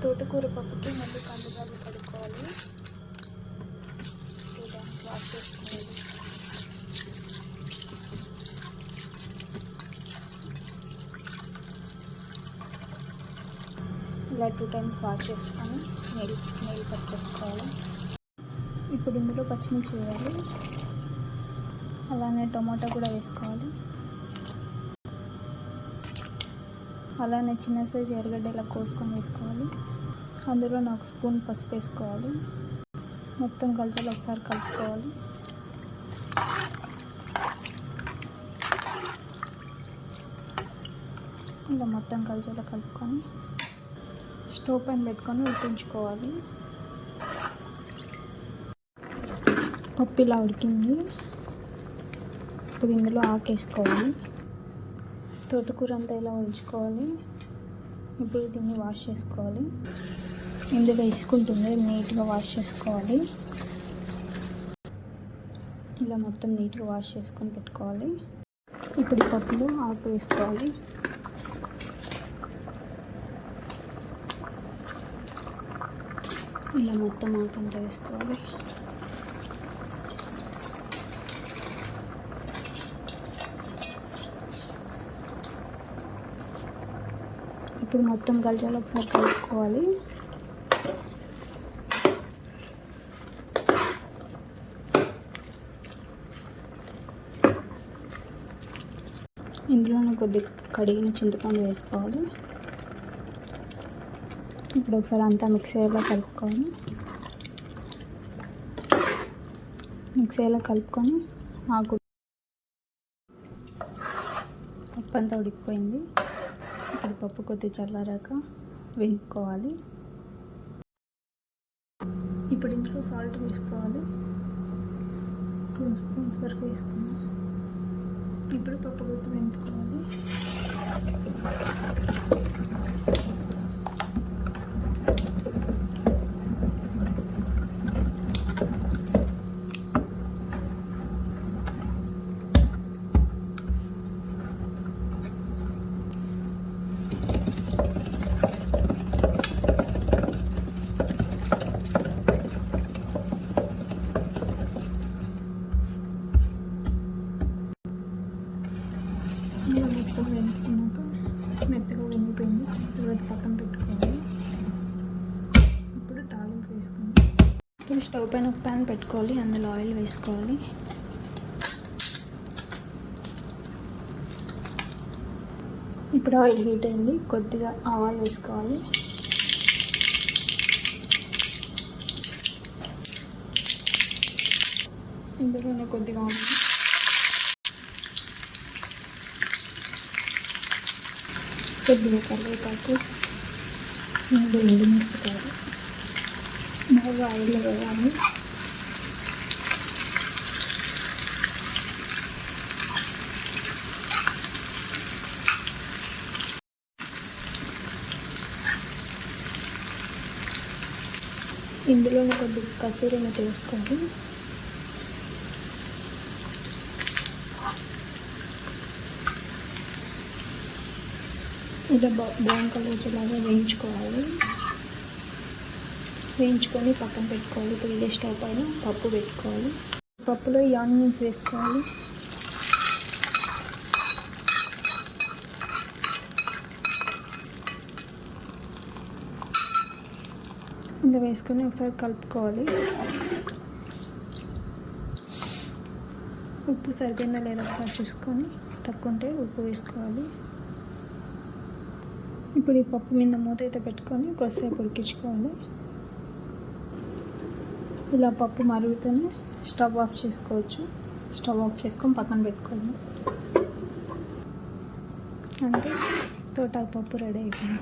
తోటకూర పప్పుకి ముందు కందిబ్యాళ్ళు కడుక్కోవాలి. 2 times వాష్ చేసుకోవాలి. ఇలా 2 times వాష్ చేసుకొని నీళ్ళు పట్టుకోవాలి. ఇప్పుడు ఇందులో పచ్చిమిర్చి వేయాలి, అలానే టమాటా కూడా వేసుకోవాలి. అలానే చిన్న సైజు ఎర్రగడ్డ ఇలా కోసుకొని వేసుకోవాలి. అందులో 1 స్పూన్ పసుపు వేసుకోవాలి. మొత్తం కలిసేలా ఒకసారి కలుపుకోవాలి. ఇలా మొత్తం కలిసేలా కలుపుకొని స్టవ్ పైన పెట్టుకొని ఉడికించుకోవాలి. పప్పు ఇలా ఉడికింది. ఇప్పుడు ఇందులో ఆకేసుకోవాలి. తోటకూర అంతా ఇలా ఉంచుకోవాలి. ఇప్పుడు దీన్ని వాష్ చేసుకోవాలి. ఇందులో వేసుకుంటుంది నీట్గా వాష్ చేసుకోవాలి. ఇలా మొత్తం నీట్గా వాష్ చేసుకొని పెట్టుకోవాలి. ఇప్పుడు ఈ పప్పులో ఆకు వేసుకోవాలి. ఇలా మొత్తం ఆకు అంతా వేసుకోవాలి. ఇప్పుడు మొత్తం కలిసేలా ఒకసారి కలుపుకోవాలి. ఇందులోనే కొద్దిగా కడిగిన చింతపండు వేసుకోవాలి. ఇప్పుడు ఒకసారి అంతా మిక్స్ అయ్యేలా కలుపుకొని ఆకు పప్పు అంతా ఉడికిపోయింది. ఇప్పుడు పప్పు కొద్దిగా చల్లారాక వేపుకోవాలి. ఇప్పుడు ఇందులో సాల్ట్ వేసుకోవాలి. 2 స్పూన్స్ వరకు వేసుకున్నాం. ఇప్పుడు పప్పు కొద్దిగా వేపుకోవాలి. పప్పు వేసుకున్నాక మెత్తగా వండిపోయింది. తర్వాత పక్కన పెట్టుకోవాలి. ఇప్పుడు తాలింపు వేసుకోండి. ఇప్పుడు స్టవ్ పైన ఒక ప్యాన్ పెట్టుకోవాలి. అందులో ఆయిల్ వేసుకోవాలి. ఇప్పుడు ఆయిల్ హీట్ అయింది. కొద్దిగా ఆవాలు వేసుకోవాలి. ఇందులోనే కొద్దిగా కొద్దిగా కరివేపాకు, 3 ఎండుమిరపకాయలు బాగా ఆయిల్లో వేయాలి. ఇందులోనే కొద్దిగా కసూరి మెతి వేసుకోండి. ఇలా బ్రౌన్ కలర్ వచ్చేలాగా వేయించుకొని పక్కన పెట్టుకోవాలి. ఇప్పుడు ఇదే స్టవ్ పైన పప్పు పెట్టుకోవాలి. పప్పులో ఈ ఆనియన్స్ వేసుకోవాలి. ఇలా వేసుకొని ఒకసారి కలుపుకోవాలి. ఉప్పు సరిపోయిందా లేదా ఒకసారి చూసుకొని తక్కువ ఉంటే ఉప్పు వేసుకోవాలి. ఇప్పుడు ఈ పప్పు మీద మూత అయితే పెట్టుకొని కొద్దిసేపు ఉడికించుకోవాలి. ఇలా పప్పు మరుగుతూనే స్టవ్ ఆఫ్ చేసుకోవచ్చు. స్టవ్ ఆఫ్ చేసుకొని పక్కన పెట్టుకోవాలి. అంటే తోటాకు పప్పు రెడీ అయిపోయింది.